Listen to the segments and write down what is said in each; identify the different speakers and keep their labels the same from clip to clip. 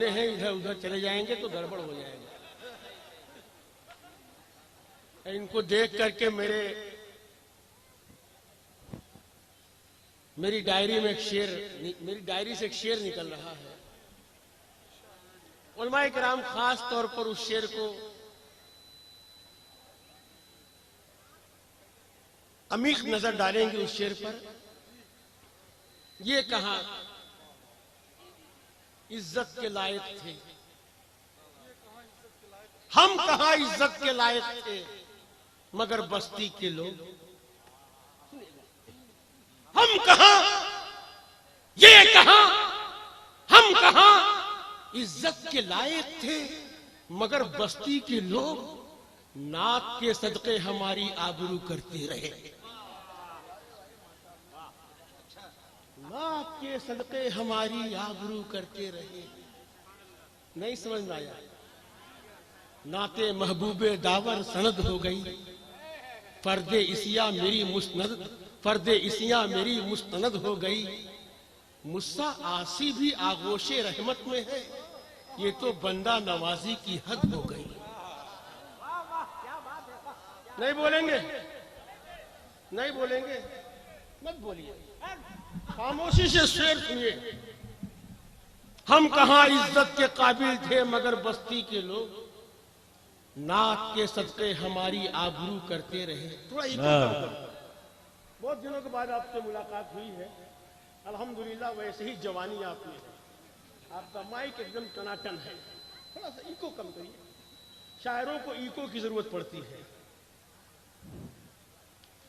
Speaker 1: हैं इधर उधर चले जाएंगे तो गड़बड़ हो जाएगा। इनको देख करके मेरी डायरी में मेरी डायरी से एक शेर निकल रहा है। उलमाए किराम खास तौर पर उस शेर को अमीक नजर डालेंगे। उस शेर पर ये कहा, इज्जत के लायक थे हम, कहां इज्जत के लायक थे मगर बस्ती के लोग। हम कहां, ये कहां, हम कहां इज्जत के लायक थे मगर बस्ती के लोग नाक के सदके हमारी आबरू करते रहे। नाक के सदके हमारी आबरू करते रहे। नहीं समझ में आया? नाते महबूबे दावर सनद हो गई, फर्दे इसिया मेरी मुस्तनद हो गई। मुस्सा आसी भी आगोशे रहमत में है, ये तो बंदा नवाजी की हद हो गई। नहीं बोलेंगे, नहीं बोलेंगे, मत बोलिए, खामोशी से शेर सुनिए। हम कहां इज्जत के काबिल थे मगर बस्ती के लोग नाक के सदके हमारी आबरू करते रहे। थोड़ा बहुत दिनों के बाद आपसे मुलाकात हुई है, अल्हम्दुलिल्लाह। वैसे ही जवानी आप में है, आपका माइक एकदम टनाटन है। थोड़ा सा इको कम करिए, शायरों को इको की जरूरत पड़ती है,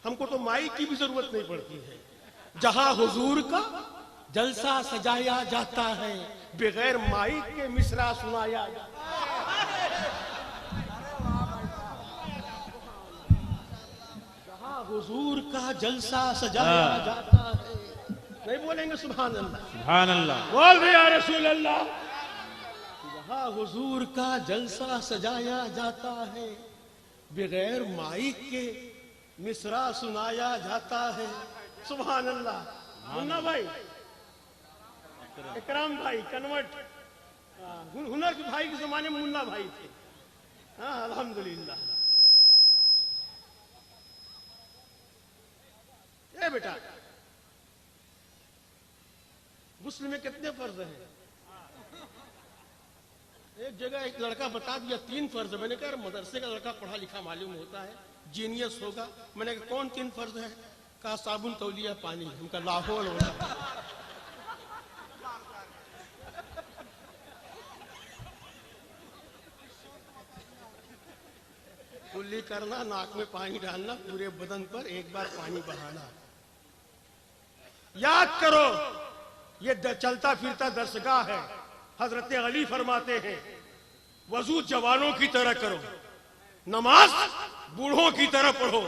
Speaker 1: हमको तो माइक की भी जरूरत नहीं पड़ती है। जहां हुजूर का जलसा सजाया जाता है, बगैर माइक के मिसरा सुनाया जाता है। जहां हुजूर का जलसा सजाया जाता है। नहीं बोलेंगे सुभान अल्लाह? सुभान अल्लाह बोल भी या रसूल अल्लाह। जहां हुजूर का जलसा सजाया जाता है, बगैर माइक के मिसरा सुनाया जाता है। सुभान अल्लाह। मुन्ना भाई, इकराम भाई कन्वर्ट, हुनर के भाई के जमाने में मुन्ना भाई थे। हाँ अल्हम्दुलिल्लाह। ए बेटा, गुस्ल में कितने फर्ज हैं? एक जगह एक लड़का बता दिया 3 फर्ज। मैंने कहा मदरसे का लड़का पढ़ा लिखा मालूम होता है, जीनियस होगा। मैंने कहा कौन 3 फर्ज है? कहा साबुन, तौलिया, पानी। उनका लाहौल होगा। कुल्ली करना, नाक में पानी डालना, पूरे बदन पर एक बार पानी बहाना। याद करो, ये चलता फिरता दरसगाह है। हजरत अली फरमाते हैं, वजू जवानों की तरह करो, नमाज बूढ़ों की तरह पढ़ो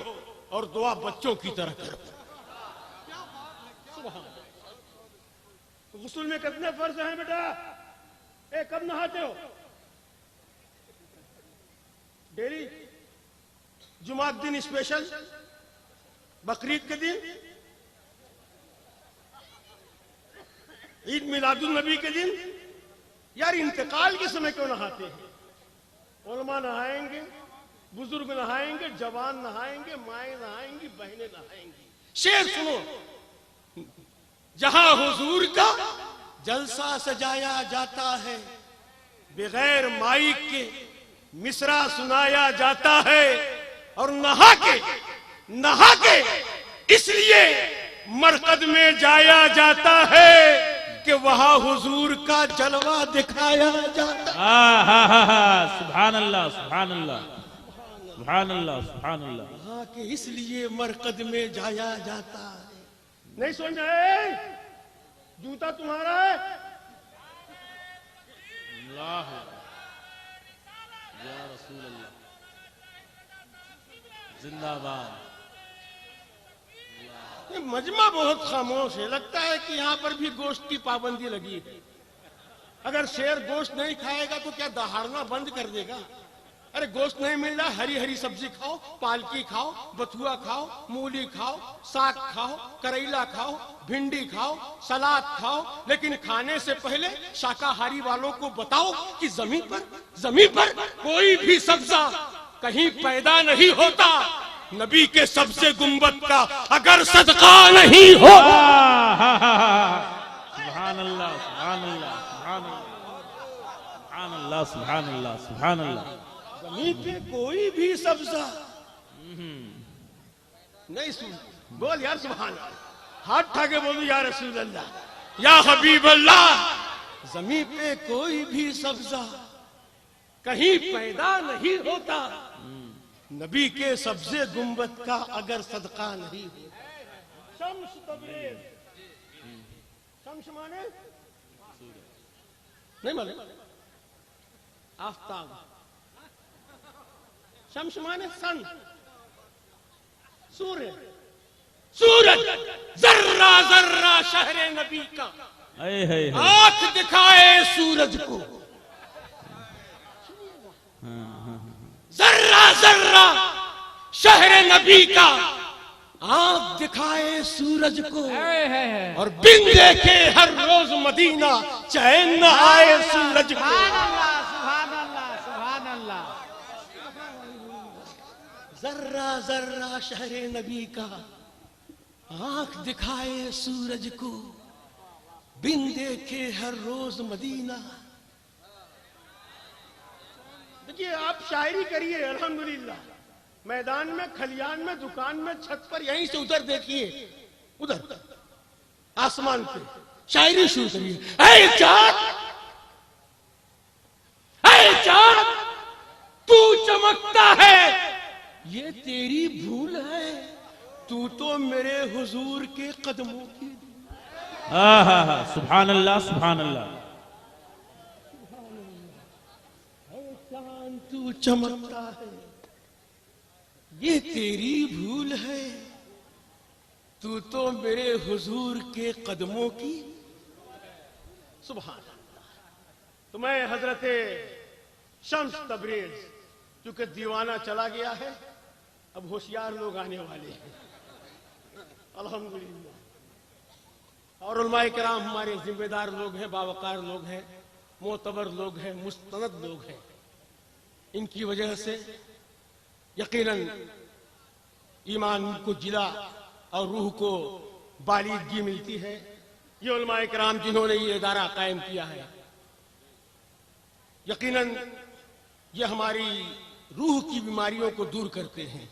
Speaker 1: और दुआ बच्चों की तरह करो। गुस्ल में कितने फर्ज हैं बेटा? कब नहाते हो? डेली? जुमात दिन स्पेशल? बकरीद के दिन? ईद मिलादुल नबी के दिन? यार इंतकाल के समय क्यों नहाते हैं? उलमा नहाएंगे, बुजुर्ग नहाएंगे, जवान नहाएंगे, माएं नहाएंगी, बहनें नहाएंगी। शेर सुनो, जहां हुजूर का जलसा सजाया जाता है, बगैर माइक के मिसरा सुनाया जाता है। और नहा के इसलिए मरकद में जाया जाता है कि वहां हुजूर का जलवा दिखाया जाता है।
Speaker 2: सुभान अल्लाह, सुभान अल्लाह, सुभान अल्लाह, सुभान अल्लाह।
Speaker 1: वहां के इसलिए मरकद में जाया जाता है। नहीं सुन रहे? जूता तुम्हारा है?
Speaker 2: अल्लाह या रसूल अल्लाह, जिंदाबाद।
Speaker 1: ये मजमा बहुत खामोश है। लगता है कि यहां पर भी गोश्त की पाबंदी लगी है। अगर शेर गोश्त नहीं खाएगा तो क्या दहाड़ना बंद कर देगा? अरे गोश्त नहीं मिल रहा, हरी हरी सब्जी खाओ, पालकी खाओ, बथुआ खाओ, मूली खाओ, साग खाओ, करेला खाओ, भिंडी खाओ, सलाद खाओ, लेकिन खाने से पहले शाकाहारी वालों को बताओ कि जमीन पर कोई भी सब्जा कहीं पैदा नहीं होता नबी के सब्जे गुंबद का अगर सदका नहीं हो।
Speaker 2: सुभान अल्लाह, सुभान अल्लाह, सुभान अल्लाह, सुभान अल्लाह, सुभान अल्लाह।
Speaker 1: जमीन पे कोई भी सब्जा नहीं सुन, बोल यार सुभान अल्लाह, हाथ ठाके बोलो या रसूल अल्लाह, या हबीब अल्लाह। जमीन पे कोई भी सब्जा कहीं पैदा नहीं होता नबी के सब्जे गुंबद का अगर सदका नहीं हो। शम्स तबरेज, शम्स माने नहीं माने आफ्ताब, शम्स माने सन, सूरज, सूरज जर्रा जर्रा शहरे नबी का आंख दिखाए सूरज को, जर्रा जर्रा शहरे नबी का आंख दिखाए सूरज को, और बिन देखे हर रोज मदीना चैन न आए सूरज को। जर्रा जर्रा शहरे नबी का आंख दिखाए सूरज को, बिन देखे हर रोज मदीना। देखिए आप शायरी करिए अल्हम्दुलिल्लाह, मैदान में, खलियान में, दुकान में, छत पर, यहीं से उधर देखिए, उधर आसमान पे शायरी शुरू करिए। ऐ चाँद, ऐ चाँद तू चमकता है, ये तेरी भूल है, तू तो मेरे हुजूर के कदमों की।
Speaker 2: सुभान अल्लाह, सुभान अल्लाह।
Speaker 1: चांद तू चमकता है, ये तेरी भूल है, तू तो मेरे हुजूर के कदमों की। सुभान अल्लाह। तो मैं हजरत शम्स तबरेज, क्योंकि दीवाना चला गया है, अब होशियार लोग आने वाले हैं अल्हम्दुलिल्लाह। और उलमाए किराम हमारे जिम्मेदार लोग हैं, बावकार लोग हैं, मोतबर लोग हैं, मुस्तनद लोग हैं। इनकी वजह से यकीनन ईमान को जिला और रूह को बालिदगी मिलती है। ये उलमाए किराम जिन्होंने ये इदारा कायम किया है, यकीनन ये हमारी रूह की बीमारियों को दूर करते हैं।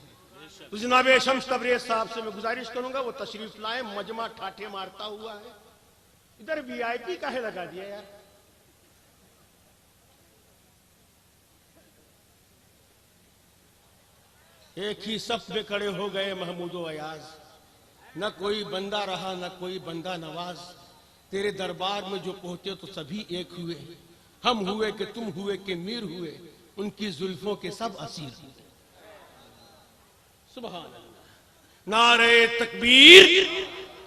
Speaker 1: तो जनाब शम्स तबरेज साहब से मैं गुजारिश करूंगा वो तशरीफ लाए, मजमा ठाठे मारता हुआ है। इधर वीआईपी काहे लगा दिया यार? एक ही सफ में खड़े हो गए महमूदो अयाज, न कोई बंदा रहा न कोई बंदा नवाज, तेरे दरबार में जो पहुंचे तो सभी एक हुए, हम हुए कि तुम हुए कि मीर हुए, उनकी जुल्फों के सब असीर हुए। सुभान अल्लाह। नारे तकबीर,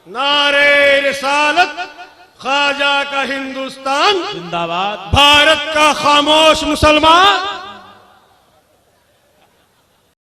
Speaker 1: नारे रिसालत, ख्वाजा का हिंदुस्तान जिंदाबाद, भारत का खामोश मुसलमान